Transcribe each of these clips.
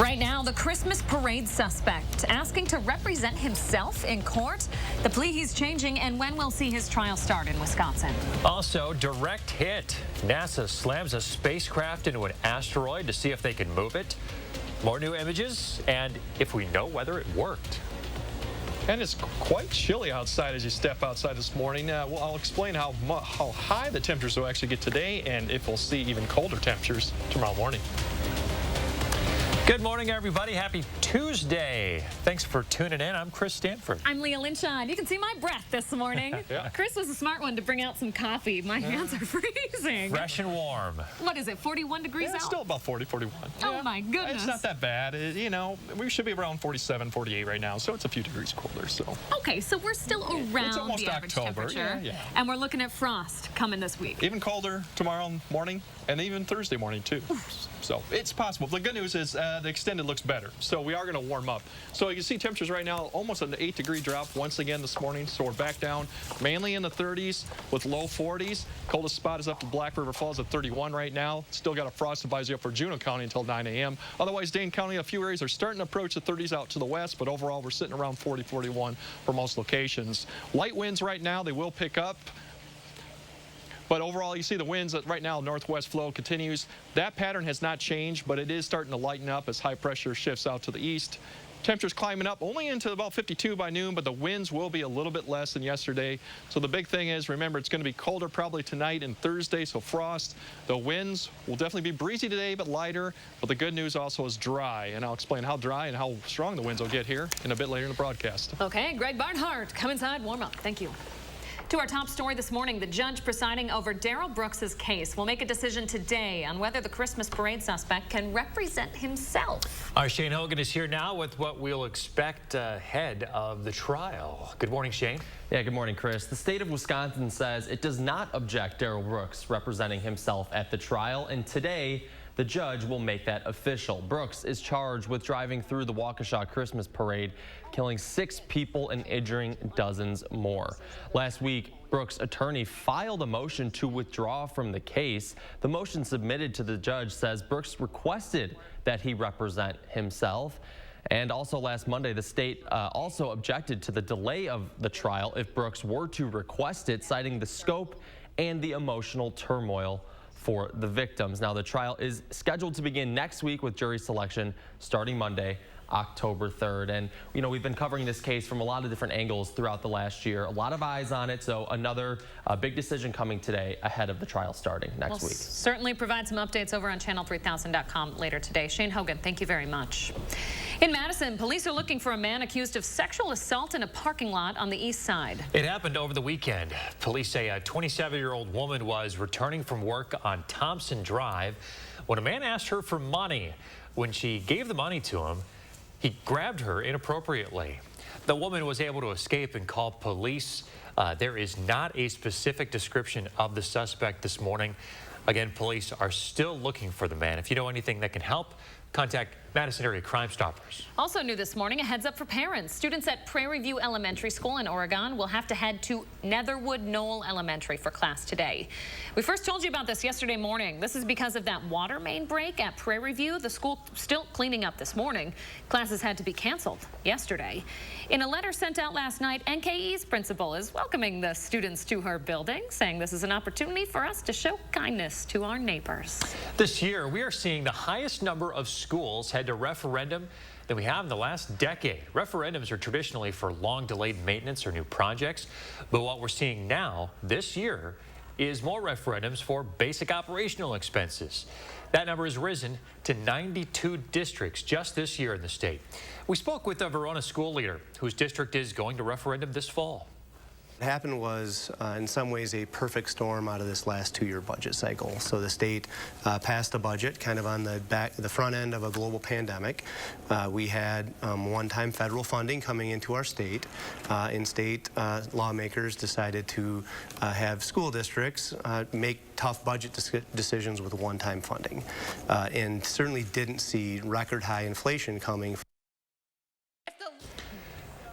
Right now, the Christmas parade suspect asking to represent himself in court. The plea he's changing, and when we'll see his trial start in Wisconsin. Also, direct hit. NASA slams a spacecraft into an asteroid to see if they can move it. More new images, and if we know whether it worked. And it's quite chilly outside as you step outside this morning. Well, I'll explain how high the temperatures will actually get today, and if we'll see even colder temperatures tomorrow morning. Good morning, everybody. Happy Tuesday. Thanks for tuning in. I'm Chris Stanford. I'm Leah Lynchon. You can see my breath this morning. Yeah. Chris was a smart one to bring out some coffee. My hands are freezing. Fresh and warm. What is it, 41 degrees out? It's still about 40, 41. Oh, my goodness. It's not that bad. You know, we should be around 47, 48 right now, so it's a few degrees colder. So. Okay, so we're still around it's almost the average October. temperature. Yeah. And we're looking at frost coming this week. Even colder tomorrow morning and even Thursday morning, too. So it's possible. The good news is the extended looks better. So we are going to warm up. So you can see temperatures right now, almost an 8-degree drop once again this morning. So we're back down mainly in the 30s with low 40s. Coldest spot is up to Black River Falls at 31 right now. Still got a frost advisory up for Juneau County until 9 a.m. Otherwise, Dane County, a few areas are starting to approach the 30s out to the west, but overall we're sitting around 40, 41 for most locations. Light winds right now, they will pick up. But overall, you see the winds that right now, northwest flow continues. That pattern has not changed, but it is starting to lighten up as high pressure shifts out to the east. Temperatures climbing up only into about 52 by noon, but the winds will be a little bit less than yesterday. So the big thing is, remember, it's going to be colder probably tonight and Thursday, so frost. The winds will definitely be breezy today, but lighter. But the good news also is dry, and I'll explain how dry and how strong the winds will get here in a bit later in the broadcast. Okay, Greg Barnhart, come inside, warm up. Thank you. To our top story this morning, the judge presiding over Darrell Brooks's case will make a decision today on whether the Christmas parade suspect can represent himself. Our Shane Hogan is here now with what we'll expect ahead of the trial. Good morning, Shane. Yeah, good morning, Chris. The state of Wisconsin says it does not object Darrell Brooks representing himself at the trial, and today the judge will make that official. Brooks is charged with driving through the Waukesha Christmas parade, killing 6 people and injuring dozens more. Last week, Brooks' attorney filed a motion to withdraw from the case. The motion submitted to the judge says Brooks requested that he represent himself. And also last Monday, the state also objected to the delay of the trial if Brooks were to request it, citing the scope and the emotional turmoil for the victims. Now, the trial is scheduled to begin next week with jury selection starting Monday, October 3rd. And, you know, we've been covering this case from a lot of different angles throughout the last year. A lot of eyes on it, so another big decision coming today ahead of the trial starting next week. Certainly provide some updates over on channel3000.com later today. Shane Hogan, thank you very much. In Madison, police are looking for a man accused of sexual assault in a parking lot on the east side. It happened over the weekend. Police say a 27-year-old woman was returning from work on Thompson Drive when a man asked her for money. When she gave the money to him, he grabbed her inappropriately. The woman was able to escape and call police. There is not a specific description of the suspect this morning. Again, police are still looking for the man. If you know anything that can help, contact Madison Area Crime Stoppers. Also new this morning, a heads up for parents. Students at Prairie View Elementary School in Oregon will have to head to Netherwood Knoll Elementary for class today. We first told you about this yesterday morning. This is because of that water main break at Prairie View. The school still cleaning up this morning. Classes had to be canceled yesterday. In a letter sent out last night, NKE's principal is welcoming the students to her building, saying this is an opportunity for us to show kindness to our neighbors. This year, we are seeing the highest number of schools head to referendum than we have in the last decade. Referendums are traditionally for long delayed maintenance or new projects, but what we're seeing now this year is more referendums for basic operational expenses. That number has risen to 92 districts just this year in the state. We spoke with a Verona school leader whose district is going to referendum this fall. What happened was, in some ways, a perfect storm out of this last 2-year budget cycle. So the state passed a budget kind of on the front end of a global pandemic. We had one-time federal funding coming into our state, and state lawmakers decided to have school districts make tough budget decisions with one-time funding, and certainly didn't see record-high inflation coming.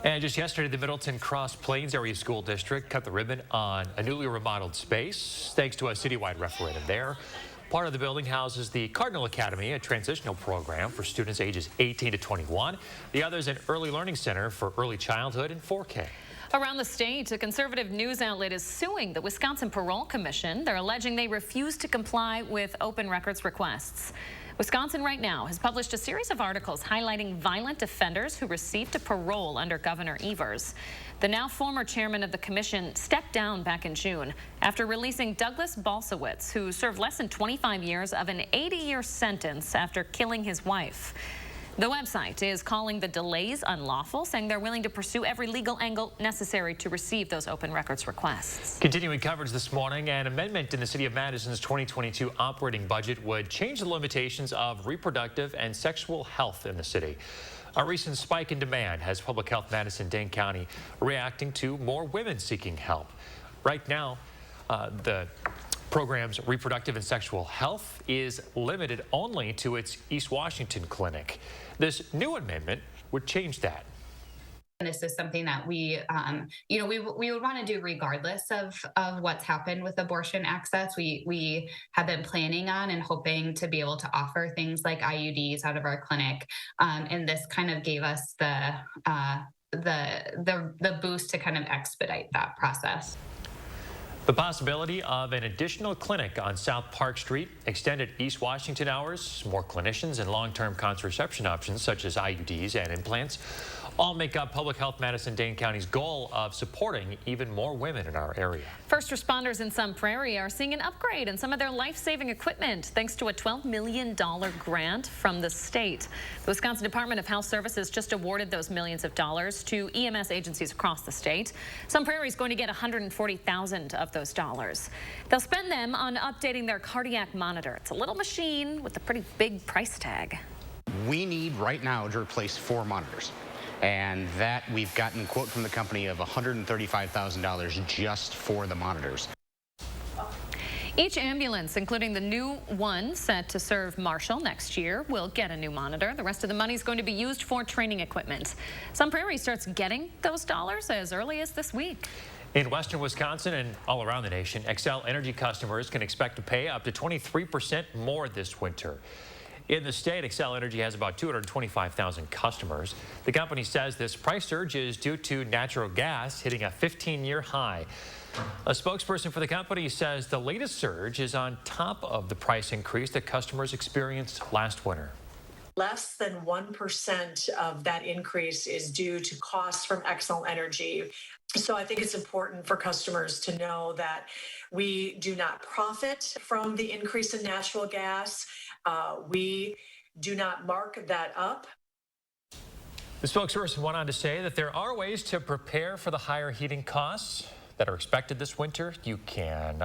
And just yesterday, the Middleton Cross Plains Area School District cut the ribbon on a newly remodeled space thanks to a citywide referendum there. Part of the building houses the Cardinal Academy, a transitional program for students ages 18 to 21. The other is an early learning center for early childhood and 4K. Around the state, a conservative news outlet is suing the Wisconsin Parole Commission. They're alleging they refused to comply with open records requests. Wisconsin right now has published a series of articles highlighting violent offenders who received a parole under Governor Evers. The now former chairman of the commission stepped down back in June after releasing Douglas Balsowitz, who served less than 25 years of an 80-year sentence after killing his wife. The website is calling the delays unlawful, saying they're willing to pursue every legal angle necessary to receive those open records requests. Continuing coverage this morning, an amendment in the City of Madison's 2022 operating budget would change the limitations of reproductive and sexual health in the city. A recent spike in demand has Public Health Madison-Dane County reacting to more women seeking help. Right now, the program's reproductive and sexual health is limited only to its East Washington clinic. This new amendment would change that. This is something that we would want to do regardless of what's happened with abortion access. We have been planning on and hoping to be able to offer things like IUDs out of our clinic, and this kind of gave us the boost to kind of expedite that process. The possibility of an additional clinic on South Park Street, extended East Washington hours, more clinicians, and long-term contraception options such as IUDs and implants all make up Public Health Madison-Dane County's goal of supporting even more women in our area. First responders in Sun Prairie are seeing an upgrade in some of their life-saving equipment thanks to a $12 million grant from the state. The Wisconsin Department of Health Services just awarded those millions of dollars to EMS agencies across the state. Sun Prairie is going to get $140,000 of those dollars. They'll spend them on updating their cardiac monitor. It's a little machine with a pretty big price tag. We need right now to replace 4 monitors. And that we've gotten a quote from the company of $135,000 just for the monitors. Each ambulance, including the new one set to serve Marshall next year, will get a new monitor. The rest of the money is going to be used for training equipment. Sun Prairie starts getting those dollars as early as this week. In western Wisconsin and all around the nation, Xcel Energy customers can expect to pay up to 23% more this winter. In the state, Xcel Energy has about 225,000 customers. The company says this price surge is due to natural gas hitting a 15-year high. A spokesperson for the company says the latest surge is on top of the price increase that customers experienced last winter. Less than 1% of that increase is due to costs from Xcel Energy. So I think it's important for customers to know that we do not profit from the increase in natural gas. We do not mark that up. The spokesperson went on to say that there are ways to prepare for the higher heating costs that are expected this winter. You can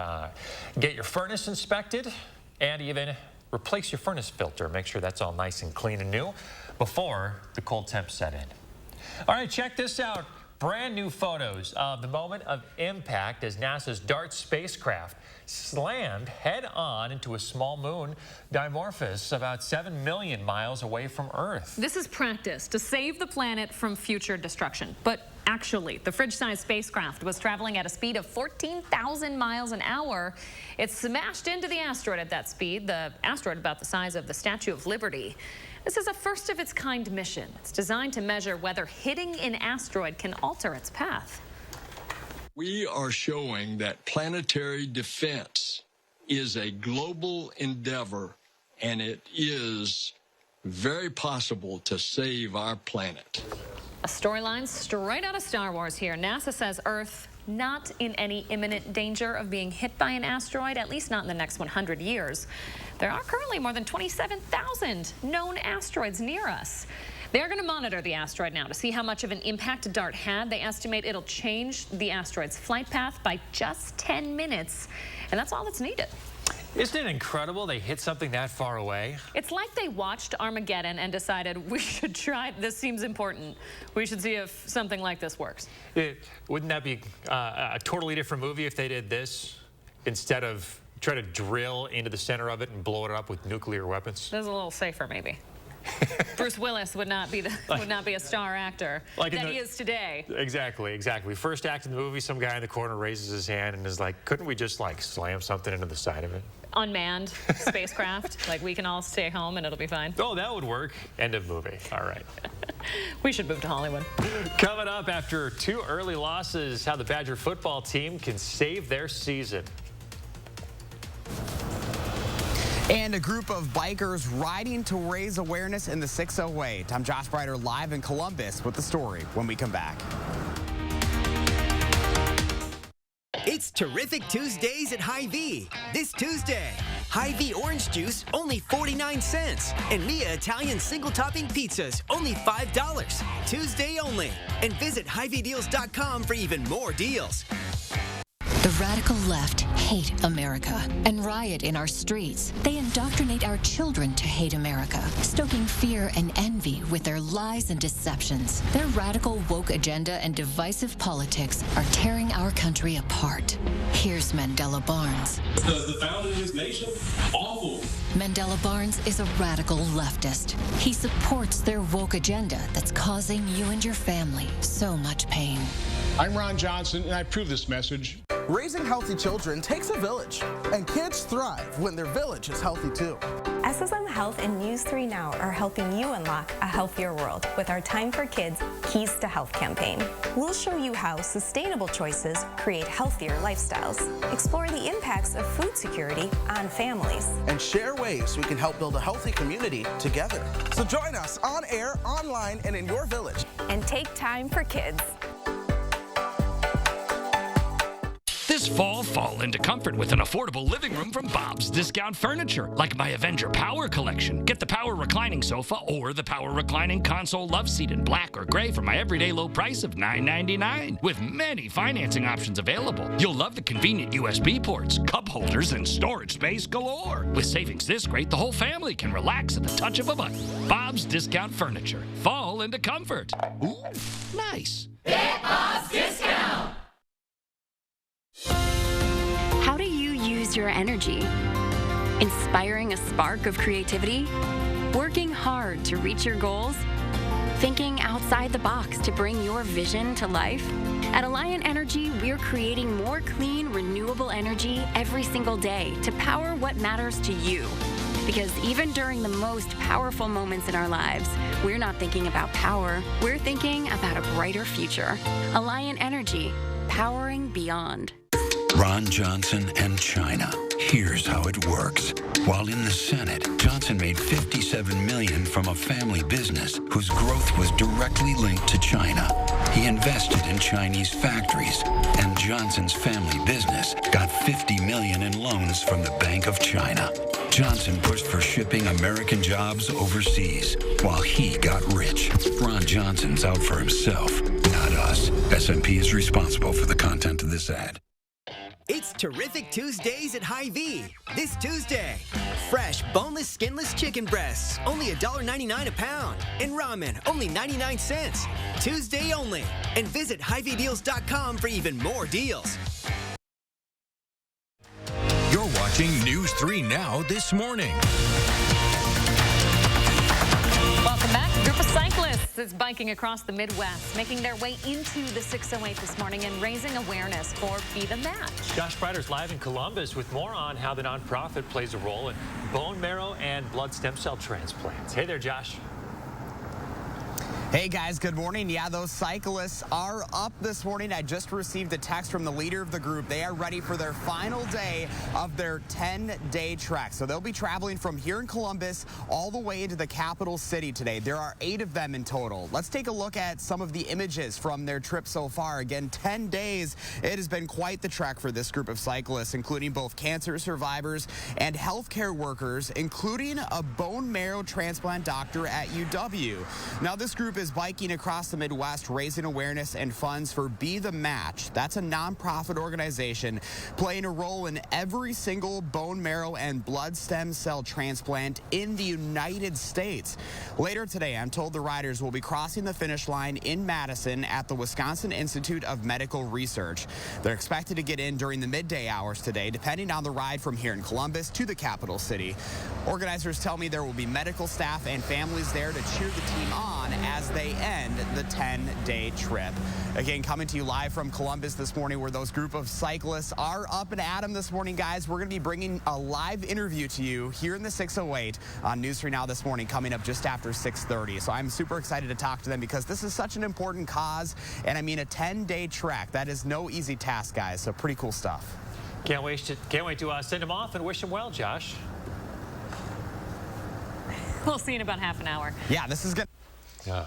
get your furnace inspected and even replace your furnace filter. Make sure that's all nice and clean and new before the cold temps set in. All right, check this out. Brand new photos of the moment of impact as NASA's DART spacecraft slammed head-on into a small moon, Dimorphos, about 7 million miles away from Earth. This is practice to save the planet from future destruction. But actually, the fridge-sized spacecraft was traveling at a speed of 14,000 miles an hour. It smashed into the asteroid at that speed, the asteroid about the size of the Statue of Liberty. This is a first-of-its-kind mission. It's designed to measure whether hitting an asteroid can alter its path. We are showing that planetary defense is a global endeavor, and it is very possible to save our planet. A storyline straight out of Star Wars here. NASA says Earth not in any imminent danger of being hit by an asteroid, at least not in the next 100 years. There are currently more than 27,000 known asteroids near us. They're going to monitor the asteroid now to see how much of an impact DART had. They estimate it'll change the asteroid's flight path by just 10 minutes, and that's all that's needed. Isn't it incredible they hit something that far away? It's like they watched Armageddon and decided we should try, this seems important. We should see if something like this works. Wouldn't that be a totally different movie if they did this instead of try to drill into the center of it and blow it up with nuclear weapons? This is a little safer, maybe. Bruce Willis would not be a star actor like that he is today. Exactly. First act in the movie, some guy in the corner raises his hand and is like, couldn't we just like slam something into the side of it? unmanned spacecraft. Like, we can all stay home and it'll be fine. Oh, that would work. End of movie. All right. We should move to Hollywood. Coming up after 2 early losses, how the Badger football team can save their season. And a group of bikers riding to raise awareness in the 608. I'm Josh Brighter live in Columbus with the story when we come back. It's Terrific Tuesdays at Hy-Vee. This Tuesday, Hy-Vee orange juice, only 49 cents. And Mia Italian single-topping pizzas, only $5. Tuesday only. And visit HyVeeDeals.com for even more deals. The radical left hate America and riot in our streets. They indoctrinate our children to hate America, stoking fear and envy with their lies and deceptions. Their radical woke agenda and divisive politics are tearing our country apart. Here's Mandela Barnes. Because the founder of this nation, awful. Mandela Barnes is a radical leftist. He supports their woke agenda that's causing you and your family so much pain. I'm Ron Johnson, and I approve this message. Raising healthy children takes a village, and kids thrive when their village is healthy too. SSM Health and News 3 Now are helping you unlock a healthier world with our Time for Kids Keys to Health campaign. We'll show you how sustainable choices create healthier lifestyles, explore the impacts of food security on families, and share ways we can help build a healthy community together. So join us on air, online, and in your village. And take time for kids. This fall into comfort with an affordable living room from Bob's Discount Furniture, like my Avenger Power Collection. Get the Power Reclining Sofa or the Power Reclining Console Love Seat in black or gray for my everyday low price of $9.99, with many financing options available. You'll love the convenient USB ports, cup holders, and storage space galore. With savings this great, the whole family can relax at the touch of a button. Bob's Discount Furniture. Fall into comfort. Ooh, nice. Get Bob's Discount! How do you use your energy? Inspiring a spark of creativity? Working hard to reach your goals? Thinking outside the box to bring your vision to life? At Alliant Energy, we're creating more clean, renewable energy every single day to power what matters to you. Because even during the most powerful moments in our lives, we're not thinking about power, we're thinking about a brighter future. Alliant Energy, powering beyond. Ron Johnson and China. Here's how it works. While in the Senate, Johnson made $57 million from a family business whose growth was directly linked to China. He invested in Chinese factories, and Johnson's family business got $50 million in loans from the Bank of China. Johnson pushed for shipping American jobs overseas, while he got rich. Ron Johnson's out for himself, not us. SMP is responsible for the content of this ad. It's Terrific Tuesdays at Hy-Vee. This Tuesday, fresh, boneless, skinless chicken breasts, only $1.99 a pound. And ramen, only 99 cents. Tuesday only. And visit HyVeeDeals.com for even more deals. You're watching News 3 Now this morning. Welcome back. A group of cyclists is biking across the Midwest, making their way into the 608 this morning and raising awareness for Be the Match. Josh Brighter's live in Columbus with more on how the nonprofit plays a role in bone marrow and blood stem cell transplants. Hey there, Josh. Hey guys, good morning. Yeah, those cyclists are up this morning. I just received a text from the leader of the group. They are ready for their final day of their 10-day trek. So they'll be traveling from here in Columbus all the way into the capital city today. There are 8 of them in total. Let's take a look at some of the images from their trip so far. Again, 10 days. It has been quite the trek for this group of cyclists, including both cancer survivors and healthcare workers, including a bone marrow transplant doctor at UW. Now, this group is biking across the Midwest, raising awareness and funds for Be the Match. That's a nonprofit organization playing a role in every single bone marrow and blood stem cell transplant in the United States. Later today, I'm told the riders will be crossing the finish line in Madison at the Wisconsin Institute of Medical Research. They're expected to get in during the midday hours today, depending on the ride from here in Columbus to the capital city. Organizers tell me there will be medical staff and families there to cheer the team on on as they end the 10-day trip. Again, coming to you live from Columbus this morning, where those group of cyclists are up and at 'em this morning, guys. We're going to be bringing a live interview to you here in the 608 on News 3 Now this morning, coming up just after 6:30. So I'm super excited to talk to them because this is such an important cause. And I mean, a 10-day trek, that is no easy task, guys. So pretty cool stuff. Can't wait to send him off and wish him well, Josh. We'll see in about half an hour. Yeah, this is good. Yeah.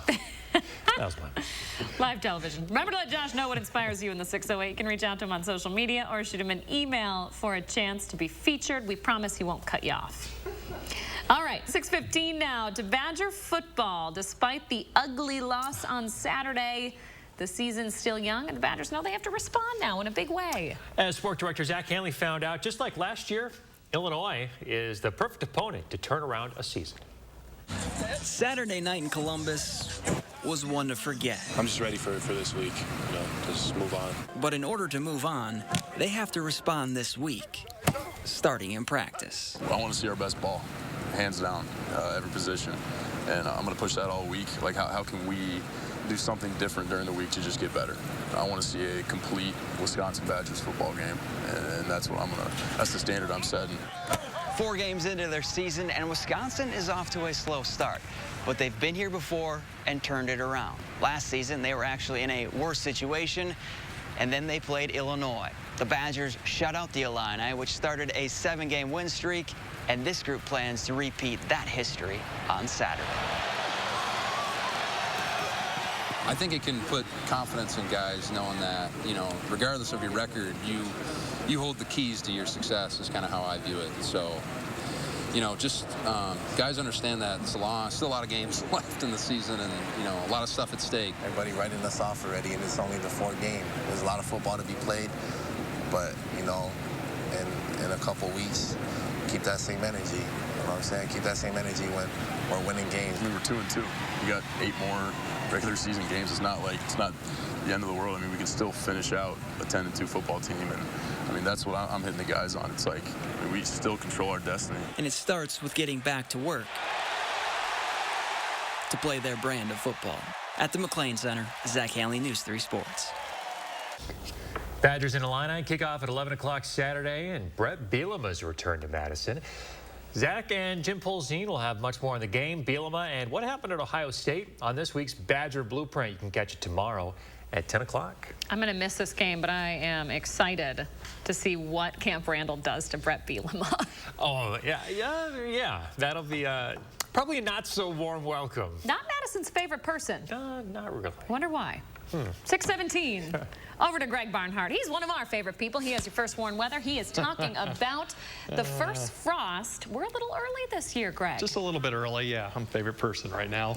That was fun. Live television. Remember to let Josh know what inspires you in the 608. You can reach out to him on social media or shoot him an email for a chance to be featured. We promise he won't cut you off. All right, 6:15 now to Badger football. Despite the ugly loss on Saturday, the season's still young, and the Badgers know they have to respond now in a big way. As Sport Director Zach Hanley found out, just like last year, Illinois is the perfect opponent to turn around a season. Saturday night in Columbus was one to forget. I'm just ready for this week, just move on. But in order to move on, they have to respond this week, starting in practice. I want to see our best ball, hands down, every position. And I'm going to push that all week. Like, how can we do something different during the week to just get better? I want to see a complete Wisconsin Badgers football game, and that's what that's the standard I'm setting. 4 games into their season, and Wisconsin is off to a slow start. But they've been here before and turned it around. Last season, they were actually in a worse situation, and then they played Illinois. The Badgers shut out the Illini, which started a 7-game win streak, and this group plans to repeat that history on Saturday. I think it can put confidence in guys knowing that, regardless of your record, you hold the keys to your success is kind of how I view it. So, guys understand that it's still a lot of games left in the season and, a lot of stuff at stake. Everybody writing us off already, and it's only the 4th game. There's a lot of football to be played, but, in a couple weeks, keep that same energy. You know what I'm saying? Keep that same energy when we're winning games. We were 2-2. We got 8 more regular season games. It's not the end of the world. I mean, we can still finish out a 10-2 football team, and that's what I'm hitting the guys on. It's like we still control our destiny. And it starts with getting back to work to play their brand of football. At the McLean Center, Zach Hanley, News 3 Sports. Badgers and Illini kick off at 11 o'clock Saturday, and Brett Bielema's return to Madison. Zach and Jim Polzine will have much more on the game, Bielema, and what happened at Ohio State on this week's Badger Blueprint. You can catch it tomorrow at 10 o'clock. I'm going to miss this game, but I am excited to see what Camp Randall does to Brett Bielema. Oh, yeah. That'll be probably a not so warm welcome. Not Madison's favorite person. Not really. Wonder why. 6:17. Over to Greg Barnhart. He's one of our favorite people. He has your first warn weather. He is talking about the first frost. We're a little early this year, Greg. Just a little bit early, yeah. I'm favorite person right now.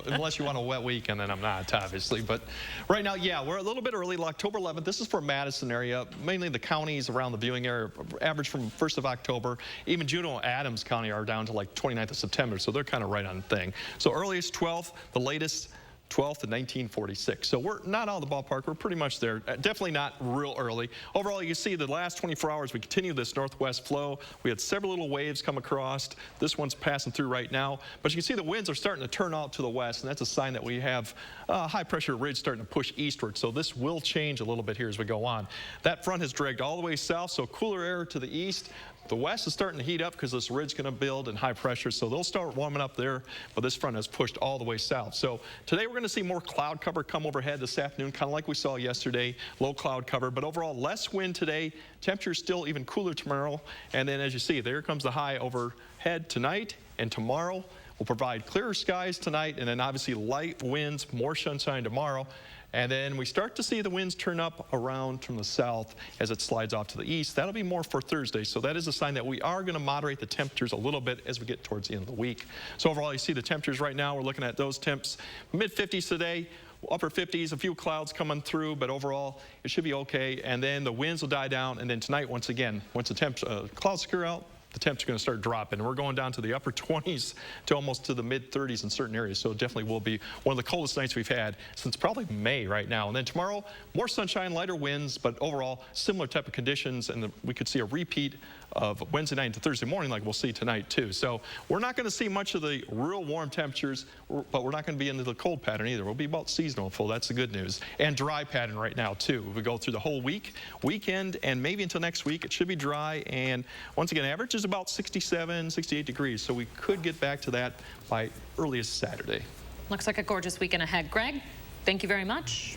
Unless you want a wet week, and then I'm not, obviously. But right now, yeah, we're a little bit early. October 11th. This is for Madison area, mainly the counties around the viewing area, average from 1st of October. Even Juneau and Adams County are down to like 29th of September, so they're kind of right on the thing. So earliest 12th, the latest 12th in 1946. So we're not out of the ballpark. We're pretty much there. Definitely not real early. Overall, you see the last 24 hours, we continue this northwest flow. We had several little waves come across. This one's passing through right now. But you can see the winds are starting to turn out to the west, and that's a sign that we have a high-pressure ridge starting to push eastward. So this will change a little bit here as we go on. That front has dragged all the way south, so cooler air to the east. The west is starting to heat up because this ridge is going to build in high pressure, so they'll start warming up there, but this front has pushed all the way south. So today we're going to see more cloud cover come overhead this afternoon, kind of like we saw yesterday, low cloud cover, but overall less wind today, temperature still even cooler tomorrow, and then as you see, there comes the high overhead tonight and tomorrow. We'll provide clearer skies tonight, and then obviously light winds, more sunshine tomorrow. And then we start to see the winds turn up around from the south as it slides off to the east. That'll be more for Thursday. So that is a sign that we are going to moderate the temperatures a little bit as we get towards the end of the week. So overall, you see the temperatures right now. We're looking at those temps, mid-50s today, upper 50s, a few clouds coming through, but overall, it should be okay. And then the winds will die down. And then tonight, once again, once the clouds clear out, the temps are going to start dropping. We're going down to the upper 20s to almost to the mid-30s in certain areas. So it definitely will be one of the coldest nights we've had since probably May right now. And then tomorrow, more sunshine, lighter winds, but overall, similar type of conditions. And we could see a repeat of Wednesday night into Thursday morning like we'll see tonight too. So we're not going to see much of the real warm temperatures, but we're not going to be into the cold pattern either. We'll be about seasonal full. That's the good news. And dry pattern right now too. We go through the whole week, weekend, and maybe until next week. It should be dry. And once again, average is about 67, 68 degrees. So we could get back to that by earliest Saturday. Looks like a gorgeous weekend ahead. Greg, thank you very much.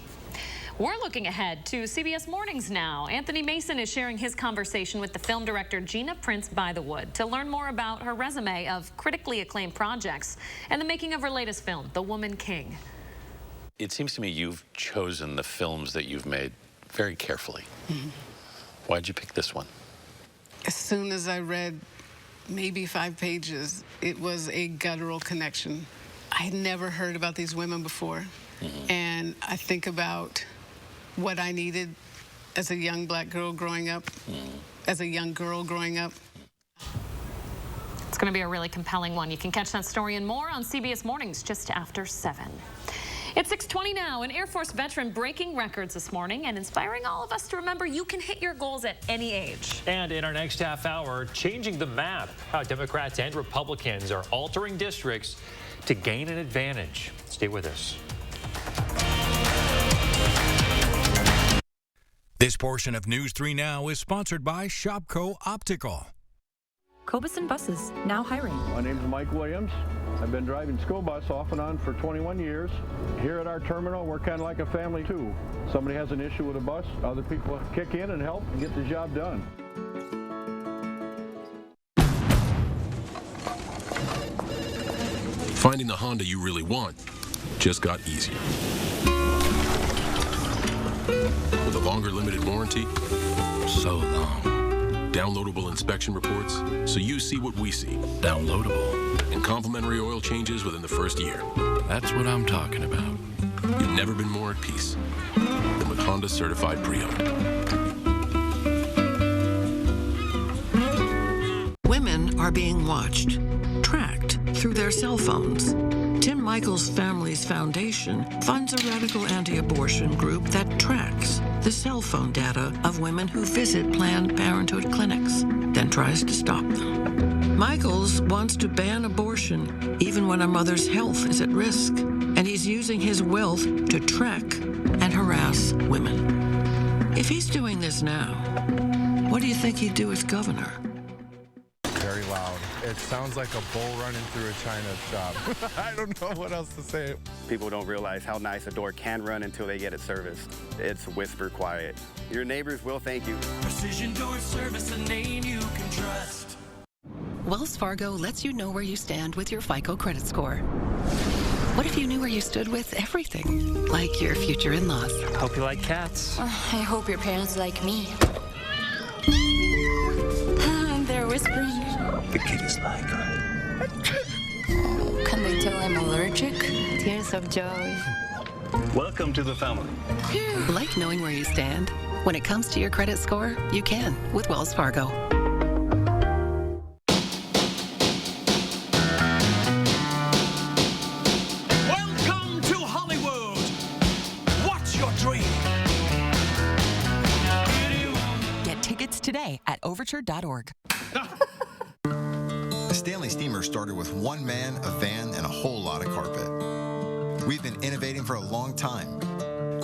We're looking ahead to CBS Mornings now. Anthony Mason is sharing his conversation with the film director Gina Prince-Bythewood to learn more about her resume of critically acclaimed projects and the making of her latest film, The Woman King. It seems to me you've chosen the films that you've made very carefully. Why'd you pick this one? As soon as I read maybe 5 pages, it was a guttural connection. I had never heard about these women before. And I think about what I needed as a young black girl growing up, as a young girl growing up. It's going to be a really compelling one. You can catch that story and more on CBS Mornings just after 7. It's 6:20 now. An Air Force veteran breaking records this morning and inspiring all of us to remember you can hit your goals at any age. And in our next half hour, changing the map, how Democrats and Republicans are altering districts to gain an advantage. Stay with us. This portion of News 3 Now is sponsored by Shopco Optical. Cobuson Buses, now hiring. My name is Mike Williams. I've been driving school bus off and on for 21 years. Here at our terminal, we're kind of like a family too. Somebody has an issue with a bus, other people kick in and help and get the job done. Finding the Honda you really want just got easier. With a longer limited warranty, so long. Downloadable inspection reports, so you see what we see. Downloadable. And complimentary oil changes within the first year. That's what I'm talking about. You've never been more at peace than with Honda Certified Pre-Owned. Women are being watched, tracked through their cell phones. Tim Michaels Families Foundation funds a radical anti-abortion group that tracks the cell phone data of women who visit Planned Parenthood clinics, then tries to stop them. Michaels wants to ban abortion even when a mother's health is at risk, and he's using his wealth to track and harass women. If he's doing this now, what do you think he'd do as governor? Very loud. It sounds like a bull running through a china shop. I don't know what else to say. People don't realize how nice a door can run until they get it serviced. It's whisper quiet. Your neighbors will thank you. Precision Door Service, a name you can trust. Wells Fargo lets you know where you stand with your FICO credit score. What if you knew where you stood with everything, like your future in-laws? Hope you like cats. I hope your parents like me. They're whispering. The kitties like her. Oh, can they tell I'm allergic? Tears of joy. Welcome to the family. Like knowing where you stand? When it comes to your credit score, you can with Wells Fargo. Welcome to Hollywood. What's your dream? Get tickets today at overture.org. The Stanley Steamer started with one man, a van, and a whole lot of carpet. We've been innovating for a long time.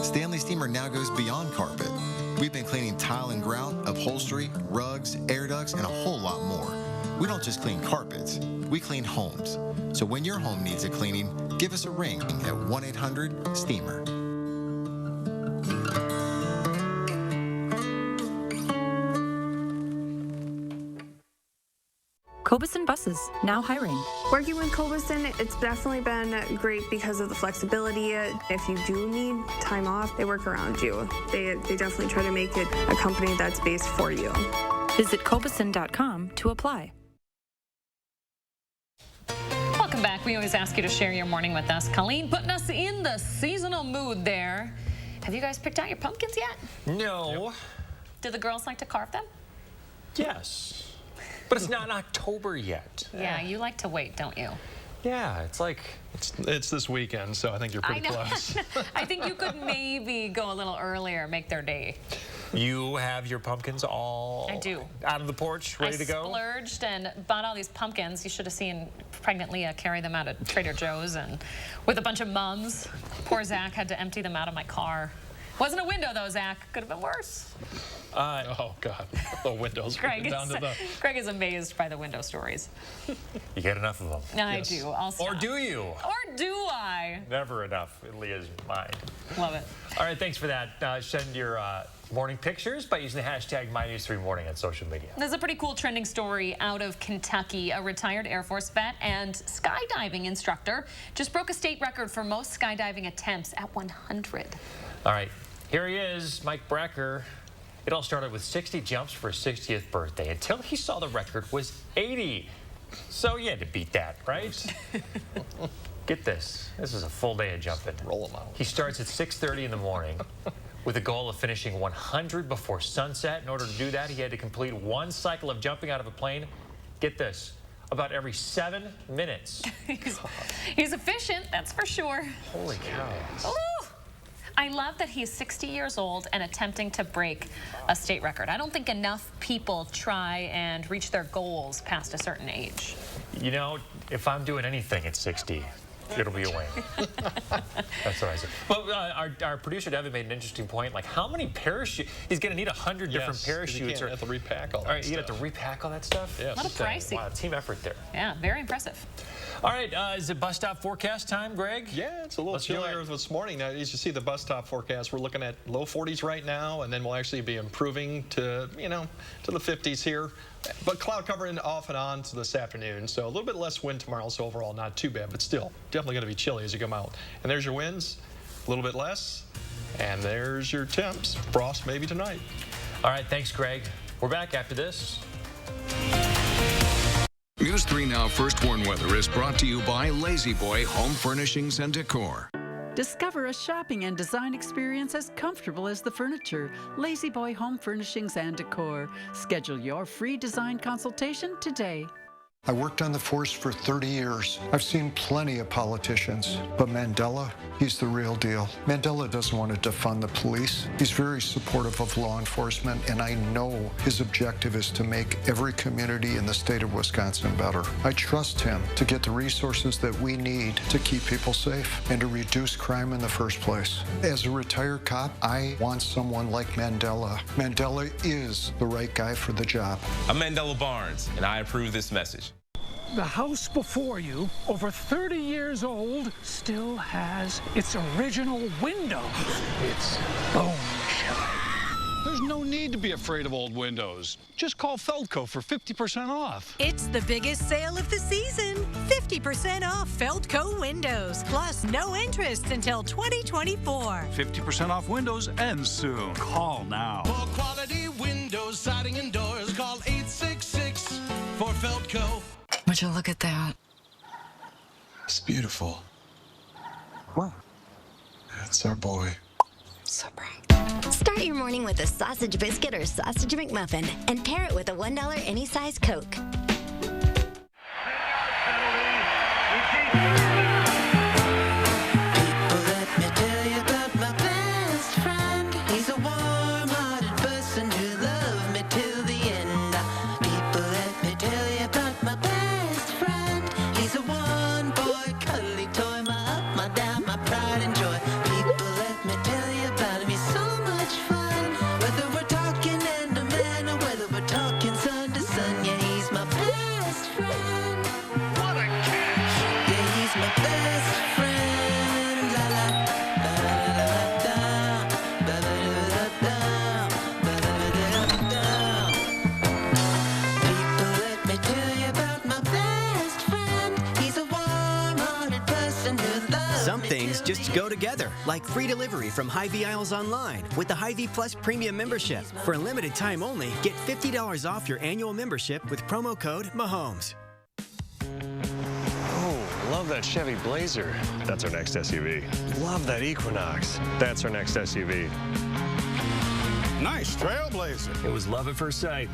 Stanley Steamer now goes beyond carpet. We've been cleaning tile and grout, upholstery, rugs, air ducts, and a whole lot more. We don't just clean carpets, we clean homes. So when your home needs a cleaning, give us a ring at 1-800-STEAMER. Cobuson Buses, now hiring. Working with Cobuson, it's definitely been great because of the flexibility. If you do need time off, they work around you. They definitely try to make it a company that's based for you. Visit Cobuson.com to apply. Welcome back. We always ask you to share your morning with us. Colleen putting us in the seasonal mood there. Have you guys picked out your pumpkins yet? No. Do the girls like to carve them? Yes. But it's not October yet. Yeah, you like to wait, don't you? Yeah, it's like... It's this weekend, so I think you're pretty close. I think you could maybe go a little earlier, make their day. You have your pumpkins all out of the porch, ready to go? I splurged and bought all these pumpkins. You should have seen pregnant Leah carry them out at Trader Joe's and with a bunch of mums. Poor Zach had to empty them out of my car. Wasn't a window though, Zach. Could have been worse. Oh God, the windows. Greg is amazed by the window stories. You get enough of them. I do. I'll stop. Or do you? Or do I? Never enough in Leah's mind. Love it. All right, thanks for that. Send your morning pictures by using the hashtag MyNews3Morning on social media. There's a pretty cool trending story out of Kentucky. A retired Air Force vet and skydiving instructor just broke a state record for most skydiving attempts at 100. All right, here he is, Mike Brecker. It all started with 60 jumps for his 60th birthday until he saw the record was 80. So you had to beat that, right? Get this. This is a full day of jumping. Roll them out. He starts at 6:30 in the morning with a goal of finishing 100 before sunset. In order to do that, he had to complete one cycle of jumping out of a plane. Get this. About every 7 minutes. He's efficient, that's for sure. Holy cow. Ooh. I love that he's 60 years old and attempting to break a state record. I don't think enough people try and reach their goals past a certain age. You know, if I'm doing anything at 60, it'll be a win. That's what I said. Well, our producer Devin made an interesting point. Like, how many parachutes? He's going to need 100 different parachutes. You have to repack all that stuff. You have to repack all that stuff? Yes. A little pricey. Wow, team effort there. Yeah, very impressive. All right, is it bus stop forecast time, Greg? Yeah, it's a little chillier this morning. Now, as you see the bus stop forecast, we're looking at low 40s right now, and then we'll actually be improving to, to the 50s here. But cloud covering off and on to this afternoon, so a little bit less wind tomorrow, so overall not too bad, but still definitely going to be chilly as you come out. And there's your winds, a little bit less, and there's your temps. Frost maybe tonight. All right, thanks, Greg. We're back after this. News 3 Now First Warn Weather is brought to you by Lazy Boy Home Furnishings and Decor. Discover a shopping and design experience as comfortable as the furniture. Lazy Boy Home Furnishings and Decor. Schedule your free design consultation today. I worked on the force for 30 years. I've seen plenty of politicians, but Mandela, he's the real deal. Mandela doesn't want to defund the police. He's very supportive of law enforcement, and I know his objective is to make every community in the state of Wisconsin better. I trust him to get the resources that we need to keep people safe and to reduce crime in the first place. As a retired cop, I want someone like Mandela. Mandela is the right guy for the job. I'm Mandela Barnes, and I approve this message. The house before you, over 30 years old, still has its original windows. It's bone shy. There's no need to be afraid of old windows. Just call Feldco for 50% off. It's the biggest sale of the season. 50% off Feldco windows, plus no interest until 2024. 50% off windows ends soon. Call now. For quality windows, siding, and doors, call 866 for Feldco. Would you look at that? It's beautiful. Wow. That's our boy. So bright. Start your morning with a sausage biscuit or sausage McMuffin and pair it with a $1 any size Coke. Some things just go together, like free delivery from Hy-Vee Aisles Online with the Hy-Vee Plus Premium membership. For a limited time only, get $50 off your annual membership with promo code Mahomes. Oh, love that Chevy Blazer. That's our next SUV. Love that Equinox. That's our next SUV. Nice, trailblazer. It was love at first sight.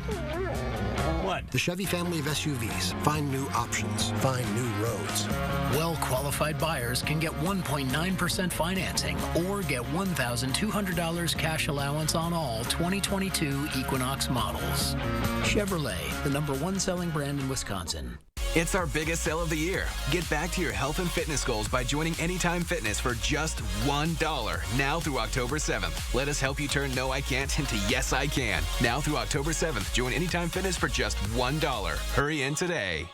What? The Chevy family of SUVs. Find new options. Find new roads. Well-qualified buyers can get 1.9% financing or get $1,200 cash allowance on all 2022 Equinox models. Chevrolet, the #1 selling brand in Wisconsin. It's our biggest sale of the year. Get back to your health and fitness goals by joining Anytime Fitness for just $1 now through October 7th. Let us help you turn no I can't into yes I can. Now through October 7th, join Anytime Fitness for just $1. Hurry in today.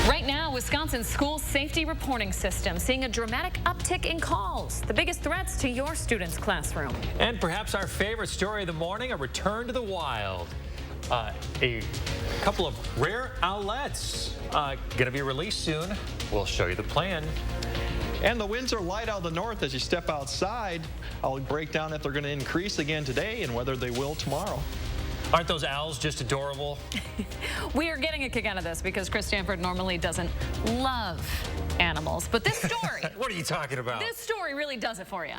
Right now, Wisconsin's school safety reporting system seeing a dramatic uptick in calls. The biggest threats to your students' classroom. And perhaps our favorite story of the morning, a return to the wild. A couple of rare owlets going to be released soon. We'll show you the plan. And the winds are light out of the north as you step outside. I'll break down if they're going to increase again today and whether they will tomorrow. Aren't those owls just adorable? We are getting a kick out of this because Chris Stanford normally doesn't love animals. But this story... What are you talking about? This story really does it for you.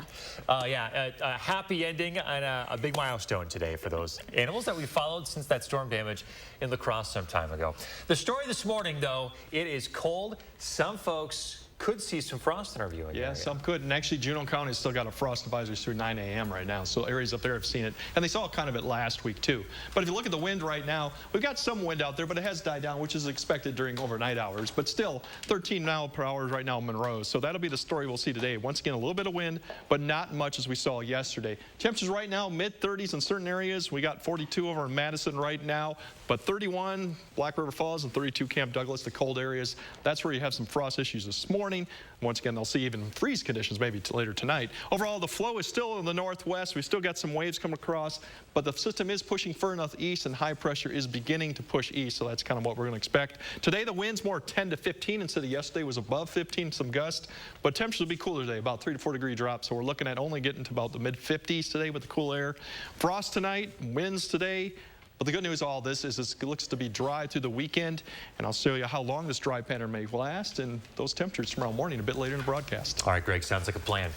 Yeah, a happy ending and a big milestone today for those animals that we followed since that storm damage in La Crosse some time ago. The story this morning, though, it is cold. Some folks could see some frost in our viewing area. Yeah, some could. And actually, Juneau County has still got a frost advisory through 9 a.m. right now. So areas up there have seen it. And they saw kind of it last week, too. But if you look at the wind right now, we've got some wind out there, but it has died down, which is expected during overnight hours. But still, 13 miles per hour right now in Monroe. So that'll be the story we'll see today. Once again, a little bit of wind, but not much as we saw yesterday. Temperatures right now, mid-30s in certain areas. We got 42 over in Madison right now, but 31 Black River Falls and 32 Camp Douglas, the cold areas. That's where you have some frost issues this morning. Once again, they'll see even freeze conditions maybe later tonight. Overall, the flow is still in the northwest. We've still got some waves coming across, but the system is pushing further northeast, and high pressure is beginning to push east, so that's kind of what we're going to expect. Today, the wind's more 10 to 15 instead of yesterday was above 15, some gusts, but temperatures will be cooler today, about 3 to 4 degree drop, so we're looking at only getting to about the mid-50s today with the cool air. Frost tonight, winds today. But the good news of all this is it looks to be dry through the weekend, and I'll show you how long this dry pattern may last and those temperatures tomorrow morning a bit later in the broadcast. All right, Greg, sounds like a plan.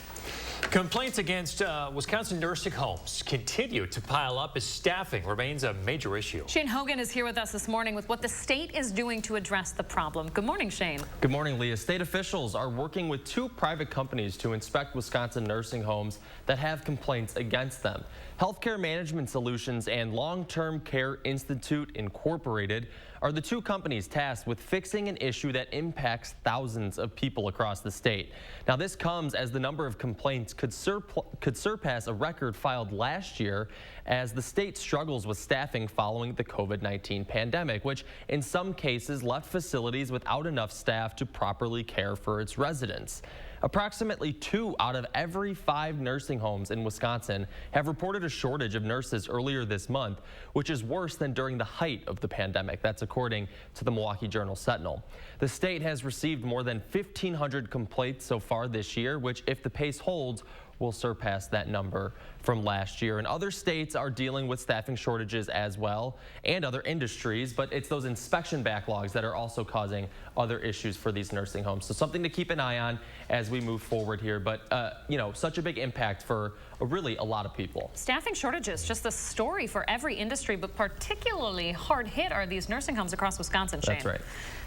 Complaints against Wisconsin nursing homes continue to pile up as staffing remains a major issue. Shane Hogan is here with us this morning with what the state is doing to address the problem. Good morning, Shane. Good morning, Leah. State officials are working with 2 private companies to inspect Wisconsin nursing homes that have complaints against them. Healthcare Management Solutions and Long-Term Care Institute Incorporated are the 2 companies tasked with fixing an issue that impacts thousands of people across the state. Now, this comes as the number of complaints could surpass a record filed last year as the state struggles with staffing following the COVID-19 pandemic, which in some cases left facilities without enough staff to properly care for its residents. Approximately 2 out of every 5 nursing homes in Wisconsin have reported a shortage of nurses earlier this month, which is worse than during the height of the pandemic. That's according to the Milwaukee Journal-Sentinel. The state has received more than 1,500 complaints so far this year, which, if the pace holds, will surpass that number from last year. And other states are dealing with staffing shortages as well, and other industries, but it's those inspection backlogs that are also causing other issues for these nursing homes. So something to keep an eye on as we move forward here. But, you know, such a big impact for really a lot of people. Staffing shortages, just the story for every industry, but particularly hard hit are these nursing homes across Wisconsin, Shane. That's right.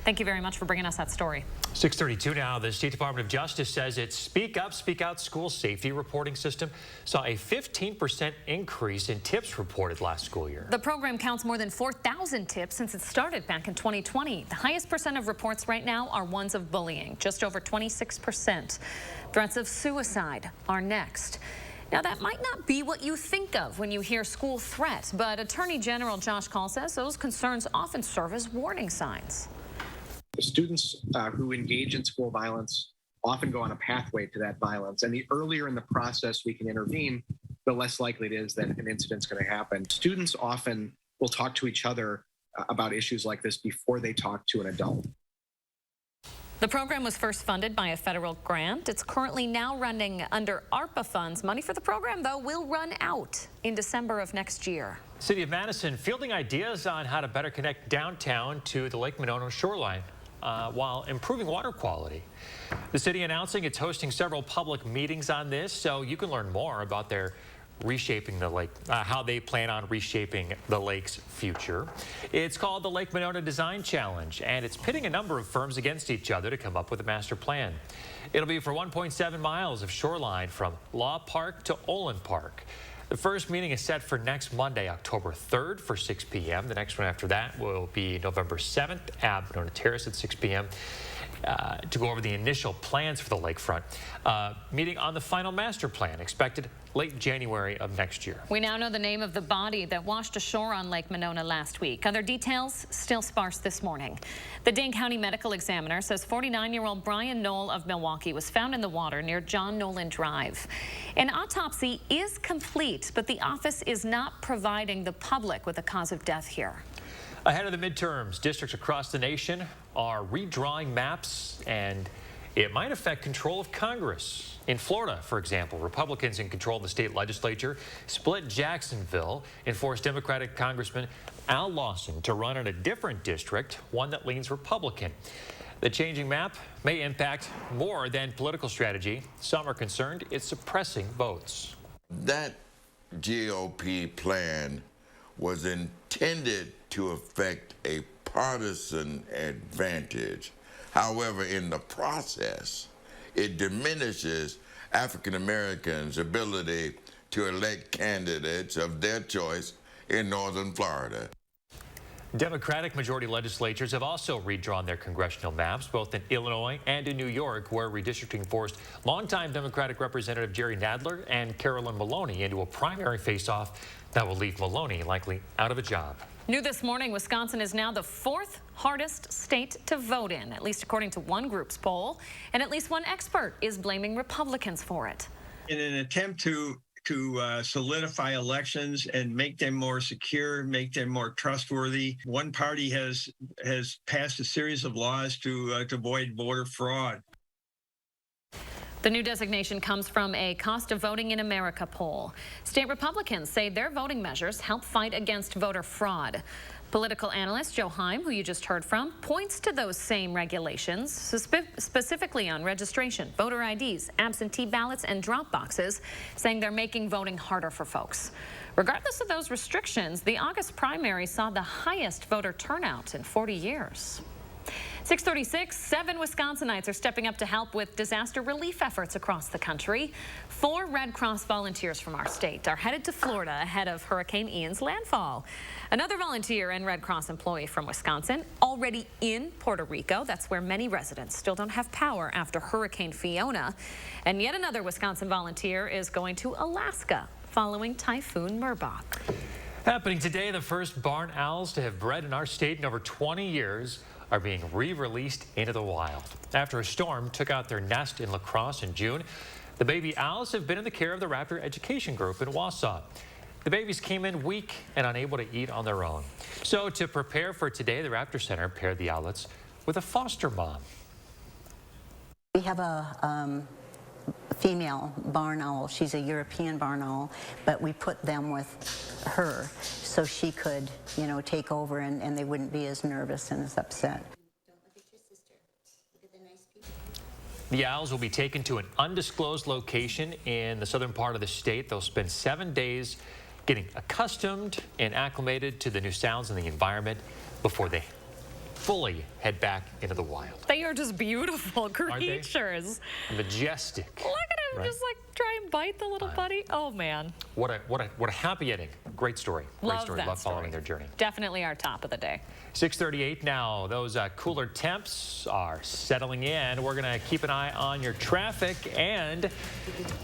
Thank you very much for bringing us that story. 6:32 now. The State Department of Justice says its Speak Up, Speak Out school safety reporting system saw a 15% increase in tips reported last school year. The program counts more than 4,000 tips since it started back in 2020. The highest percent of reports right now are ones of bullying, just over 26%. Threats of suicide are next. Now, that might not be what you think of when you hear school threat, but Attorney General Josh Call says those concerns often serve as warning signs. Students who engage in school violence often go on a pathway to that violence, and the earlier in the process we can intervene, the less likely it is that an incident's going to happen. Students often will talk to each other about issues like this before they talk to an adult. The program was first funded by a federal grant. It's currently now running under ARPA funds. Money for the program, though, will run out in December of next year. City of Madison fielding ideas on how to better connect downtown to the Lake Monono shoreline. while improving water quality. The city announcing it's hosting several public meetings on this, so you can learn more about their reshaping the lake, how they plan on reshaping the lake's future. It's called the Lake Monona Design Challenge, and it's pitting a number of firms against each other to come up with a master plan. It'll be for 1.7 miles of shoreline from Law Park to Olin Park. The first meeting is set for next Monday, October 3rd for 6 p.m. The next one after that will be November 7th at Monona Terrace at 6 p.m. To go over the initial plans for the lakefront. Meeting on the final master plan expected late January of next year. We now know the name of the body that washed ashore on Lake Monona last week. Other details still sparse this morning. The Dane County Medical Examiner says 49-year-old Brian Knoll of Milwaukee was found in the water near John Nolan Drive. An autopsy is complete, but the office is not providing the public with a cause of death here. Ahead of the midterms, districts across the nation are redrawing maps, and it might affect control of Congress. In Florida, for example, Republicans in control of the state legislature split Jacksonville and forced Democratic Congressman Al Lawson to run in a different district, one that leans Republican. The changing map may impact more than political strategy. Some are concerned it's suppressing votes. That GOP plan was intended to affect a partisan advantage. However, in the process, it diminishes African Americans' ability to elect candidates of their choice in northern Florida. Democratic majority legislatures have also redrawn their congressional maps, both in Illinois and in New York, where redistricting forced longtime Democratic Representative Jerry Nadler and Carolyn Maloney into a primary face-off that will leave Maloney likely out of a job. New this morning, Wisconsin is now the 4th hardest state to vote in, at least according to one group's poll, and at least one expert is blaming Republicans for it. In an attempt to solidify elections and make them more secure, make them more trustworthy, one party has passed a series of laws to avoid voter fraud. The new designation comes from a Cost of Voting in America poll. State Republicans say their voting measures help fight against voter fraud. Political analyst Joe Heim, who you just heard from, points to those same regulations, specifically on registration, voter IDs, absentee ballots, and drop boxes, saying they're making voting harder for folks. Regardless of those restrictions, the August primary saw the highest voter turnout in 40 years. 6:36, 7 Wisconsinites are stepping up to help with disaster relief efforts across the country. 4 Red Cross volunteers from our state are headed to Florida ahead of Hurricane Ian's landfall. Another volunteer and Red Cross employee from Wisconsin already in Puerto Rico. That's where many residents still don't have power after Hurricane Fiona. And yet another Wisconsin volunteer is going to Alaska following Typhoon Merbok. Happening today, the first barn owls to have bred in our state in over 20 years are being re-released into the wild. After a storm took out their nest in La Crosse in June, the baby owls have been in the care of the Raptor Education Group in Wausau. The babies came in weak and unable to eat on their own. So to prepare for today, the Raptor Center paired the owlets with a foster mom. We have a female barn owl. She's a European barn owl, but we put them with her so she could, take over and they wouldn't be as nervous and as upset. The owls will be taken to an undisclosed location in the southern part of the state. They'll spend 7 days getting accustomed and acclimated to the new sounds and the environment before they fully head back into the wild. They are just beautiful creatures. Majestic. Look at him, just like try and bite the little buddy. Oh man. What a happy ending. Great story. Great story. Love following their journey. Definitely our top of the day. 6:38 now. Those cooler temps are settling in. We're going to keep an eye on your traffic, and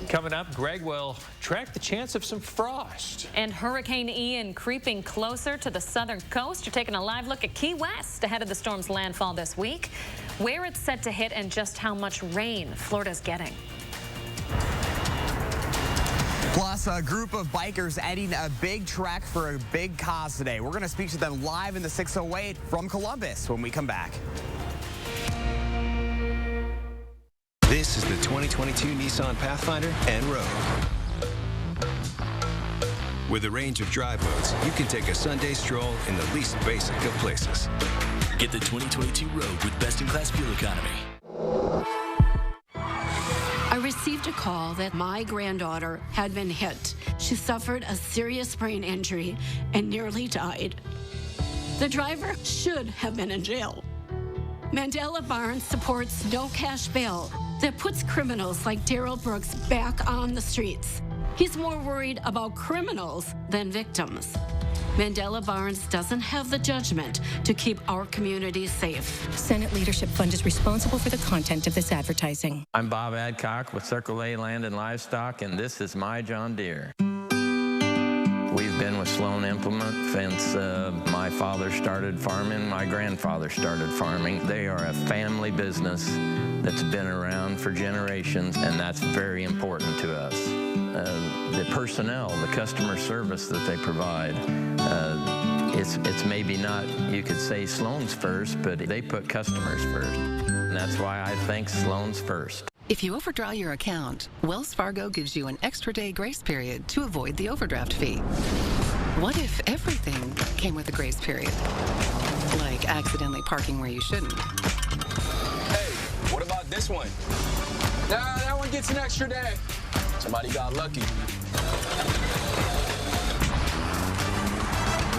coming up, Greg will track the chance of some frost. And Hurricane Ian creeping closer to the southern coast. You're taking a live look at Key West ahead of the storm's landfall this week, where it's set to hit and just how much rain Florida's getting. Plus, a group of bikers adding a big track for a big cause today. We're going to speak to them live in the 608 from Columbus when we come back. This is the 2022 Nissan Pathfinder and Rogue. With a range of drive modes, you can take a Sunday stroll in the least basic of places. Get the 2022 Rogue with best-in-class fuel economy. I received a call that my granddaughter had been hit. She suffered a serious brain injury and nearly died. The driver should have been in jail. Mandela Barnes supports no cash bail that puts criminals like Darrell Brooks back on the streets. He's more worried about criminals than victims. Mandela Barnes doesn't have the judgment to keep our communities safe. Senate Leadership Fund is responsible for the content of this advertising. I'm Bob Adcock with Circle A Land and Livestock, and this is my John Deere. We've been with Sloan Implement since my father started farming, my grandfather started farming. They are a family business that's been around for generations, and that's very important to us. The personnel, the customer service that they provide, it's maybe not, you could say Sloan's first, but they put customers first. And that's why I think Sloan's first. If you overdraw your account, Wells Fargo gives you an extra day grace period to avoid the overdraft fee. What if everything came with a grace period? Like accidentally parking where you shouldn't. Hey, what about this one? Nah, that one gets an extra day. Somebody got lucky.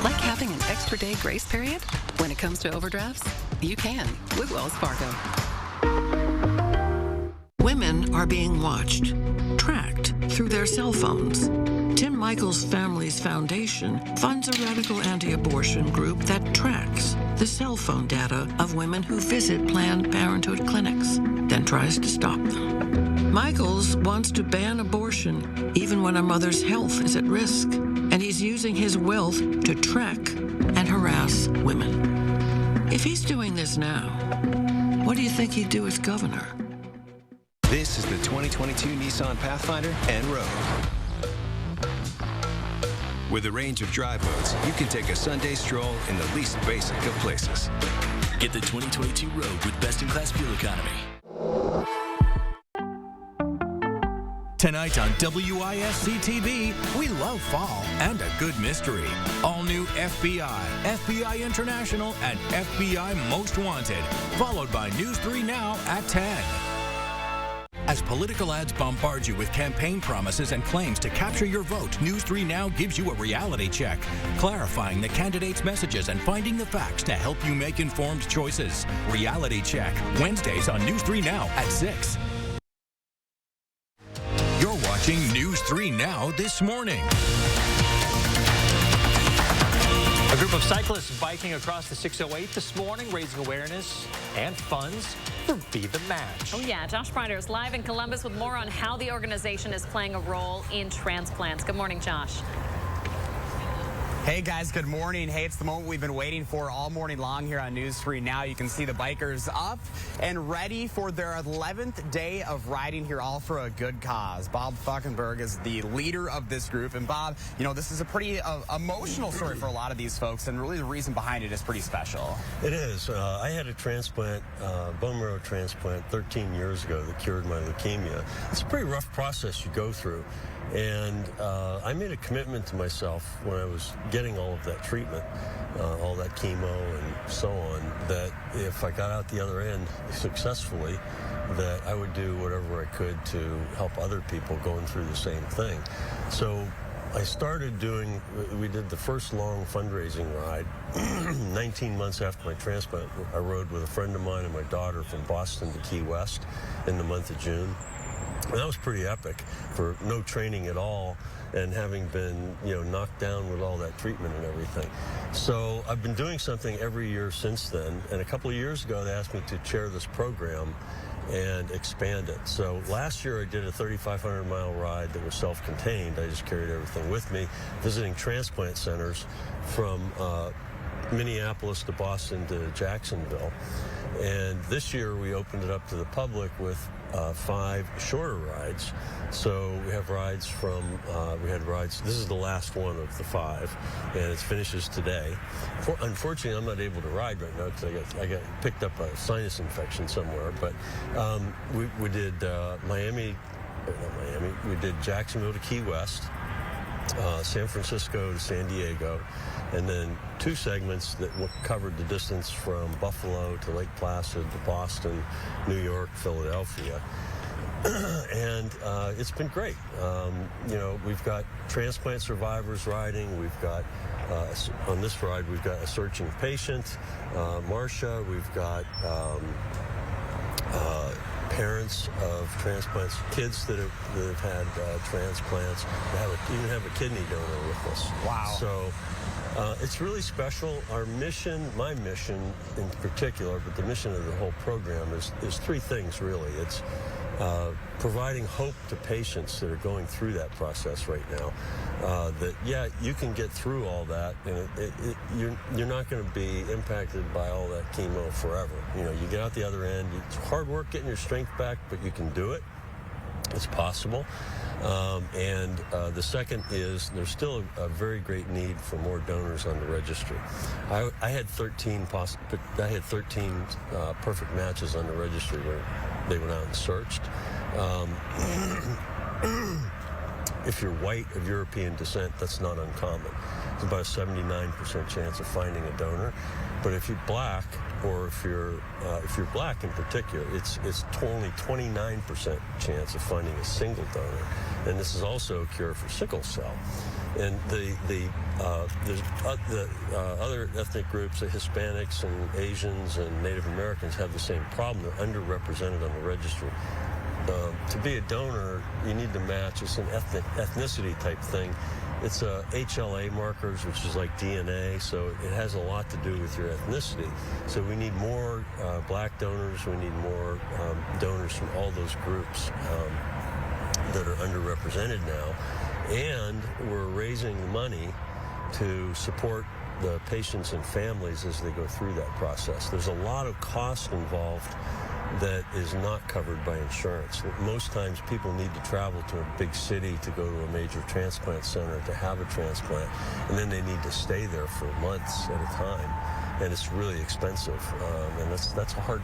Like having an extra day grace period? When it comes to overdrafts, you can with Wells Fargo. Women are being watched, tracked through their cell phones. Tim Michaels Families Foundation funds a radical anti-abortion group that tracks the cell phone data of women who visit Planned Parenthood clinics, then tries to stop them. Michaels wants to ban abortion even when a mother's health is at risk, and he's using his wealth to track and harass women. If he's doing this now, what do you think he'd do as governor? This is the 2022 Nissan Pathfinder and Rogue. With a range of drive modes, you can take a Sunday stroll in the least basic of places. Get the 2022 Rogue with best-in-class fuel economy. Tonight on WISC-TV, we love fall and a good mystery. All new FBI, FBI International, and FBI Most Wanted, followed by News 3 Now at 10. As political ads bombard you with campaign promises and claims to capture your vote, News 3 Now gives you a reality check, clarifying the candidates' messages and finding the facts to help you make informed choices. Reality Check, Wednesdays on News 3 Now at 6. You're watching News 3 Now this morning. A group of cyclists biking across the 608 this morning, raising awareness and funds for Be the Match. Oh yeah, Josh Bryder is live in Columbus with more on how the organization is playing a role in transplants. Good morning, Josh. Hey guys, good morning. Hey, it's the moment we've been waiting for all morning long here on News 3 Now. You can see the bikers up and ready for their 11th day of riding here, all for a good cause. Bob Falkenberg is the leader of this group. And Bob, you know, this is a pretty emotional story for a lot of these folks, and really the reason behind it is pretty special. It is. I had a transplant, bone marrow transplant 13 years ago that cured my leukemia. It's a pretty rough process you go through. And I made a commitment to myself when I was getting all of that treatment, all that chemo and so on, that if I got out the other end successfully, that I would do whatever I could to help other people going through the same thing. So I started doing, we did the first long fundraising ride 19 months after my transplant. I rode with a friend of mine and my daughter from Boston to Key West in the month of June. And that was pretty epic for no training at all and having been, you know, knocked down with all that treatment and everything. So I've been doing something every year since then. And a couple of years ago, they asked me to chair this program and expand it. So last year I did a 3,500-mile ride that was self-contained. I just carried everything with me, visiting transplant centers from Minneapolis to Boston to Jacksonville. And this year we opened it up to the public with 5 shorter rides. So we have rides from, this is the last one of the 5, and it finishes today. Unfortunately, I'm not able to ride right now because I got picked up a sinus infection somewhere, but we did we did Jacksonville to Key West, San Francisco to San Diego, and then 2 segments that covered the distance from Buffalo to Lake Placid to Boston, New York, Philadelphia. And it's been great. You know, we've got transplant survivors riding. We've got, on this ride, we've got a searching patient, Marcia. We've got parents of transplants, kids that have had transplants, even have a kidney donor with us. Wow. So it's really special. Our mission, my mission in particular, but the mission of the whole program is 3 things really. It's providing hope to patients that are going through that process right now. That, yeah, you can get through all that, and you're not going to be impacted by all that chemo forever. You know, you get out the other end. It's hard work getting your strength back, but you can do it. It's possible. And the second is there's still a very great need for more donors on the registry. I had 13 perfect matches on the registry where they went out and searched. If you're white of European descent, that's not uncommon. It's about a 79% chance of finding a donor. But if you're black, or if you're black in particular, it's only 29% chance of finding a single donor. And this is also a cure for sickle cell. And the other ethnic groups, the Hispanics and Asians and Native Americans, have the same problem. They're underrepresented on the registry. To be a donor, you need to match. It's an ethnicity type thing. It's HLA markers, which is like DNA, so it has a lot to do with your ethnicity. So we need more black donors. We need more donors from all those groups that are underrepresented now. And we're raising money to support the patients and families as they go through that process. There's a lot of cost involved that is not covered by insurance. Most times people need to travel to a big city to go to a major transplant center to have a transplant, and then they need to stay there for months at a time, and it's really expensive, and that's hard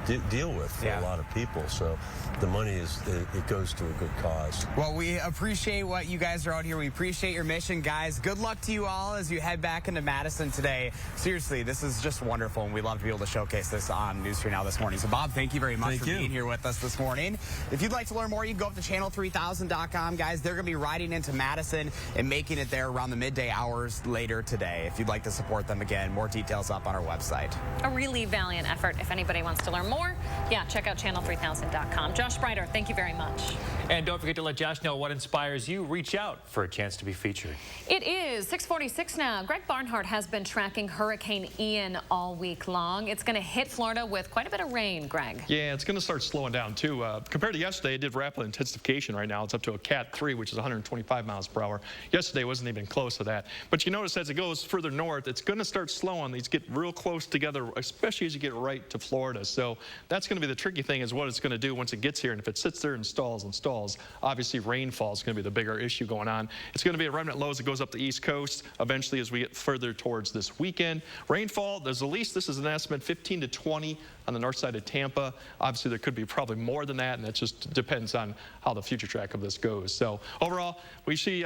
to deal with for a lot of people. So the money it goes to a good cause. Well, we appreciate what you guys are out here. We appreciate your mission, guys. Good luck to you all as you head back into Madison today. Seriously, this is just wonderful, and we love to be able to showcase this on News 3 Now this morning. So, Bob, thank you very much for being here with us this morning. If you'd like to learn more, you can go up to channel3000.com, guys. They're going to be riding into Madison and making it there around the midday hours later today. If you'd like to support them, again, more details up on our website. A really valiant effort. If anybody wants to learn more, yeah, check out channel3000.com. Josh Sprider, thank you very much. And don't forget to let Josh know what inspires you. Reach out for a chance to be featured. It is 6:46 now. Greg Barnhart has been tracking Hurricane Ian all week long. It's going to hit Florida with quite a bit of rain, Greg. Yeah, it's going to start slowing down, too. Compared to yesterday, it did rapid intensification right now. It's up to a Cat 3, which is 125 miles per hour. Yesterday wasn't even close to that. But you notice as it goes further north, it's going to start slowing. These get real close together, especially as you get right to Florida. So that's going to be the tricky thing, is what it's going to do once it gets here. And if it sits there and stalls, obviously rainfall is going to be the bigger issue going on. It's going to be a remnant low as it goes up the East Coast eventually as we get further towards this weekend. Rainfall, there's at least, this is an estimate, 15 to 20 on the north side of Tampa. Obviously, there could be probably more than that, and that just depends on how the future track of this goes. So overall, we see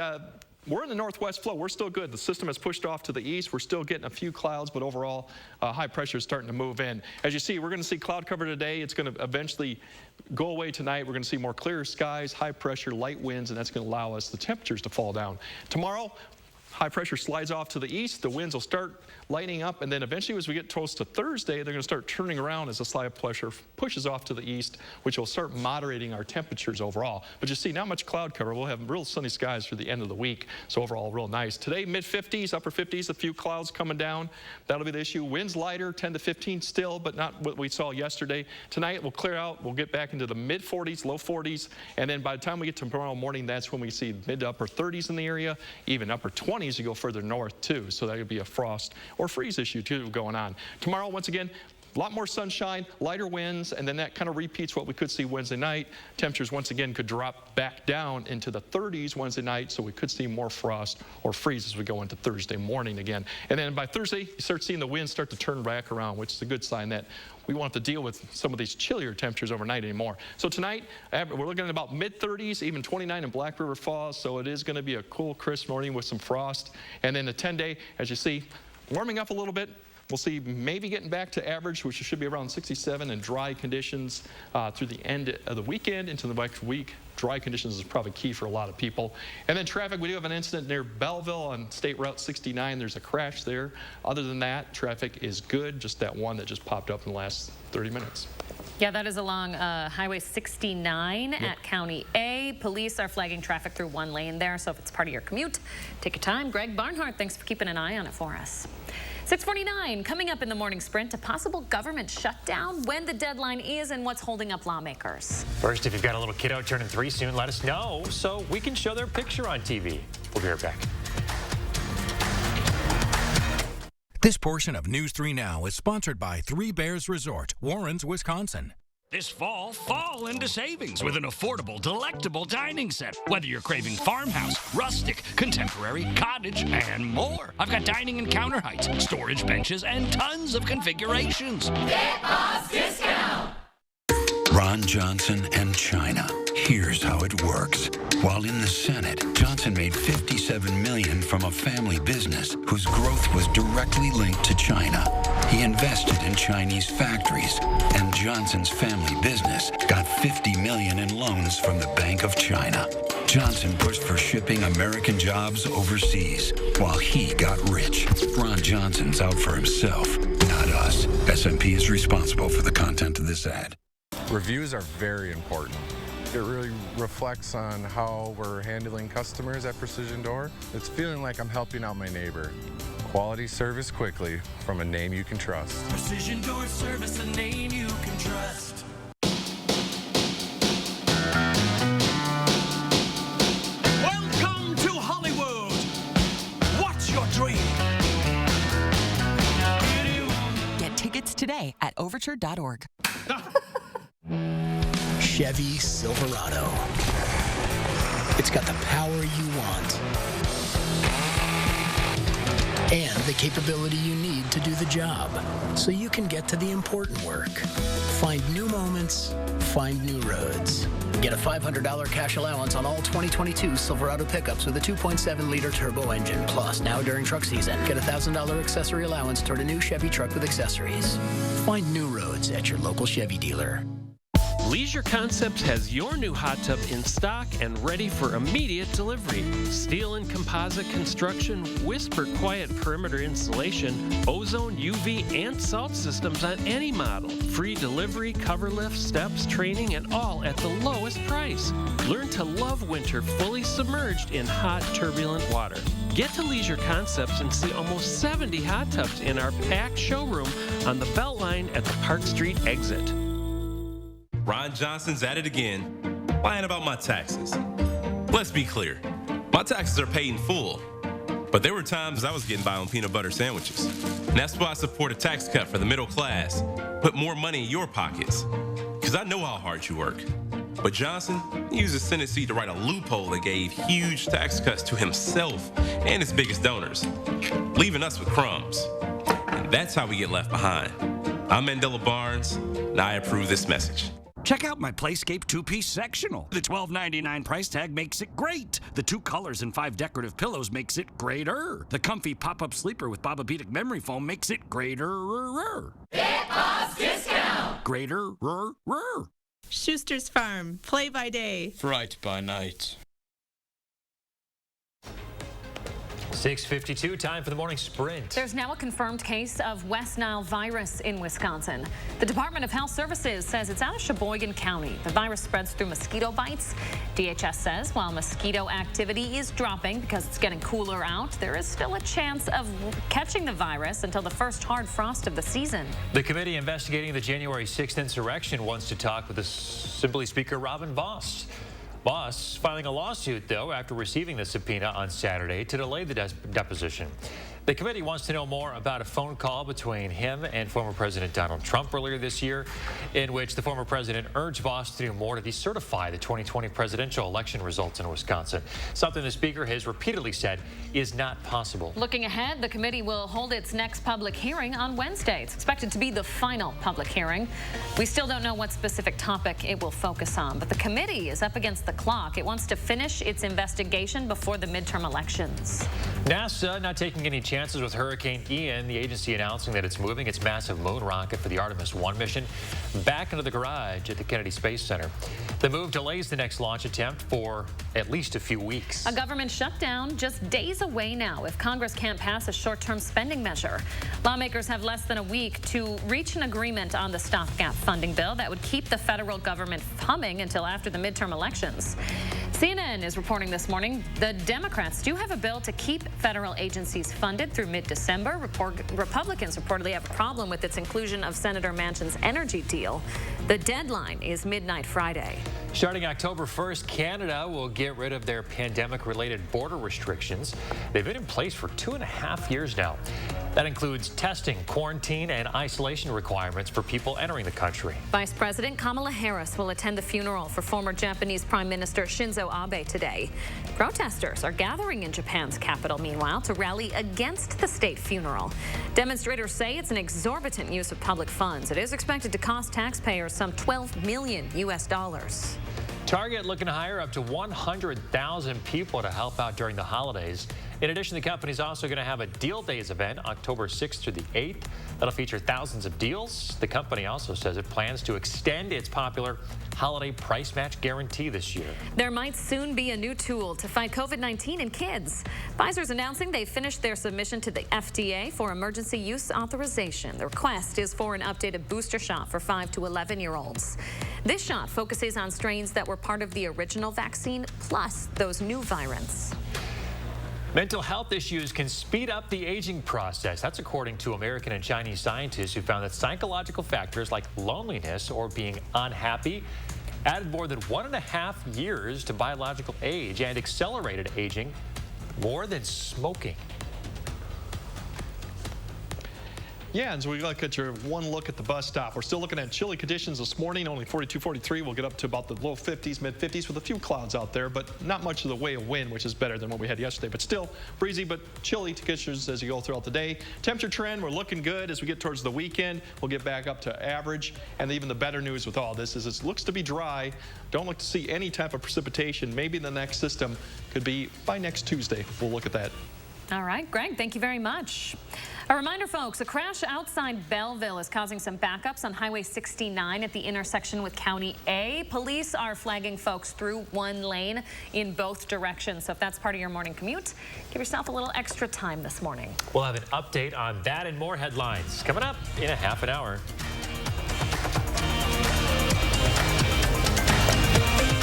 we're in the northwest flow. We're still good. The system has pushed off to the east. We're still getting a few clouds, but overall, high pressure is starting to move in. As you see, we're going to see cloud cover today. It's going to eventually go away tonight. We're going to see more clearer skies, high pressure, light winds, and that's going to allow us the temperatures to fall down. Tomorrow, high pressure slides off to the east. The winds will start lightening up, and then eventually as we get close to Thursday, they're going to start turning around as the slide pressure pushes off to the east, which will start moderating our temperatures overall. But you see, not much cloud cover. We'll have real sunny skies through the end of the week, so overall real nice. Today, mid-50s, upper 50s, a few clouds coming down. That'll be the issue. Winds lighter, 10 to 15 still, but not what we saw yesterday. Tonight, we'll clear out. We'll get back into the mid-40s, low 40s, and then by the time we get to tomorrow morning, that's when we see mid to upper 30s in the area, even upper 20s as you go further north, too. So that would be a frost or freeze issue, too, going on. Tomorrow, once again, A lot more sunshine, lighter winds, and then that kind of repeats what we could see Wednesday night. Temperatures once again could drop back down into the 30s Wednesday night, so we could see more frost or freeze as we go into Thursday morning again. And then by Thursday, you start seeing the winds start to turn back around, which is a good sign that we won't have to deal with some of these chillier temperatures overnight anymore. So tonight, we're looking at about mid-30s, even 29 in Black River Falls, so it is going to be a cool, crisp morning with some frost. And then the 10-day, as you see, warming up a little bit. We'll see maybe getting back to average, which should be around 67, and dry conditions through the end of the weekend into the next week. Dry conditions is probably key for a lot of people. And then traffic, we do have an incident near Belleville on State Route 69. There's a crash there. Other than that, traffic is good, just that one that just popped up in the last 30 minutes. Yeah, that is along Highway 69 at County A. Police are flagging traffic through one lane there, so if it's part of your commute, take your time. Greg Barnhart, thanks for keeping an eye on it for us. 6:49, coming up in the morning sprint, a possible government shutdown, when the deadline is, and what's holding up lawmakers. First, if you've got a little kiddo turning 3 soon, let us know so we can show their picture on TV. We'll be right back. This portion of News 3 Now is sponsored by Three Bears Resort, Warrens, Wisconsin. This fall into savings with an affordable, delectable dining set. Whether you're craving farmhouse, rustic, contemporary, cottage, and more. I've got dining and counter heights, storage benches, and tons of configurations. Get Boss discount! Ron Johnson and China. Here's how it works. While in the Senate, Johnson made $57 million from a family business whose growth was directly linked to China. He invested in Chinese factories, and Johnson's family business got $50 million in loans from the Bank of China. Johnson pushed for shipping American jobs overseas, while he got rich. Ron Johnson's out for himself, not us. SMP is responsible for the content of this ad. Reviews are very important. It really reflects on how we're handling customers at Precision Door. It's feeling like I'm helping out my neighbor. Quality service quickly from a name you can trust. Precision Door Service, a name you can trust. Welcome to Hollywood. What's your dream? Get tickets today at overture.org. Chevy Silverado. It's got the power you want and the capability you need to do the job so you can get to the important work. Find new moments, find new roads. Get a $500 cash allowance on all 2022 Silverado pickups with a 2.7-liter turbo engine. Plus, now during truck season, get a $1,000 accessory allowance toward a new Chevy truck with accessories. Find new roads at your local Chevy dealer. Leisure Concepts has your new hot tub in stock and ready for immediate delivery. Steel and composite construction, whisper quiet perimeter insulation, ozone, UV, and salt systems on any model. Free delivery, cover lift, steps, training, and all at the lowest price. Learn to love winter fully submerged in hot, turbulent water. Get to Leisure Concepts and see almost 70 hot tubs in our packed showroom on the Beltline at the Park Street exit. Ron Johnson's at it again, lying about my taxes. Let's be clear, my taxes are paid in full, but there were times I was getting by on peanut butter sandwiches. And that's why I support a tax cut for the middle class. Put more money in your pockets, because I know how hard you work. But Johnson used his Senate seat to write a loophole that gave huge tax cuts to himself and his biggest donors, leaving us with crumbs. And that's how we get left behind. I'm Mandela Barnes, and I approve this message. Check out my Playscape 2-piece sectional. The $12.99 price tag makes it great. The 2 colors and 5 decorative pillows makes it greater. The comfy pop-up sleeper with Bobabedic memory foam makes it greater. Get Boss discount! Greater. Schuster's Farm, play by day. Fright by night. 6:52, time for the morning sprint. There's now a confirmed case of West Nile virus in Wisconsin. The Department of Health Services says it's out of Sheboygan County. The virus spreads through mosquito bites. DHS says while mosquito activity is dropping because it's getting cooler out, there is still a chance of catching the virus until the first hard frost of the season. The committee investigating the January 6th insurrection wants to talk with Assembly Speaker Robin Voss. Voss filing a lawsuit, though, after receiving the subpoena on Saturday to delay the deposition. The committee wants to know more about a phone call between him and former President Donald Trump earlier this year, in which the former president urged Voss to do more to decertify the 2020 presidential election results in Wisconsin, something the speaker has repeatedly said is not possible. Looking ahead, the committee will hold its next public hearing on Wednesday. It's expected to be the final public hearing. We still don't know what specific topic it will focus on, but the committee is up against the clock. It wants to finish its investigation before the midterm elections. NASA not taking any chances with Hurricane Ian, the agency announcing that it's moving its massive moon rocket for the Artemis 1 mission back into the garage at the Kennedy Space Center. The move delays the next launch attempt for at least a few weeks. A government shutdown just days away now if Congress can't pass a short-term spending measure. Lawmakers have less than a week to reach an agreement on the stopgap funding bill that would keep the federal government humming until after the midterm elections. CNN is reporting this morning the Democrats do have a bill to keep federal agencies funded through mid-December. Republicans reportedly have a problem with its inclusion of Senator Manchin's energy deal. The deadline is midnight Friday. Starting October 1st, Canada will get rid of their pandemic-related border restrictions. They've been in place for 2.5 years now. That includes testing, quarantine, and isolation requirements for people entering the country. Vice President Kamala Harris will attend the funeral for former Japanese Prime Minister Shinzo Abe today. Protesters are gathering in Japan's capital, meanwhile, to rally against the state funeral. Demonstrators say it's an exorbitant use of public funds. It is expected to cost taxpayers some $12 million. Target looking to hire up to 100,000 people to help out during the holidays. In addition, the company's also going to have a Deal Days event October 6th through the 8th. That'll feature thousands of deals. The company also says it plans to extend its popular holiday price match guarantee this year. There might soon be a new tool to fight COVID-19 in kids. Pfizer's announcing they finished their submission to the FDA for emergency use authorization. The request is for an updated booster shot for 5 to 11-year-olds. This shot focuses on strains that were part of the original vaccine, plus those new variants. Mental health issues can speed up the aging process. That's according to American and Chinese scientists who found that psychological factors like loneliness or being unhappy added more than 1.5 years to biological age and accelerated aging more than smoking. Yeah, and so we look at your one look at the bus stop. We're still looking at chilly conditions this morning, only 42, 43. We'll get up to about the low 50s, mid 50s with a few clouds out there, but not much of the way of wind, which is better than what we had yesterday. But still breezy, but chilly conditions as you go throughout the day. Temperature trend, we're looking good as we get towards the weekend. We'll get back up to average. And even the better news with all this is it looks to be dry. Don't look to see any type of precipitation. Maybe the next system could be by next Tuesday. We'll look at that. All right, Greg, thank you very much. A reminder, folks, a crash outside Belleville is causing some backups on Highway 69 at the intersection with County A. Police are flagging folks through one lane in both directions. So if that's part of your morning commute, give yourself a little extra time this morning. We'll have an update on that and more headlines coming up in a half an hour.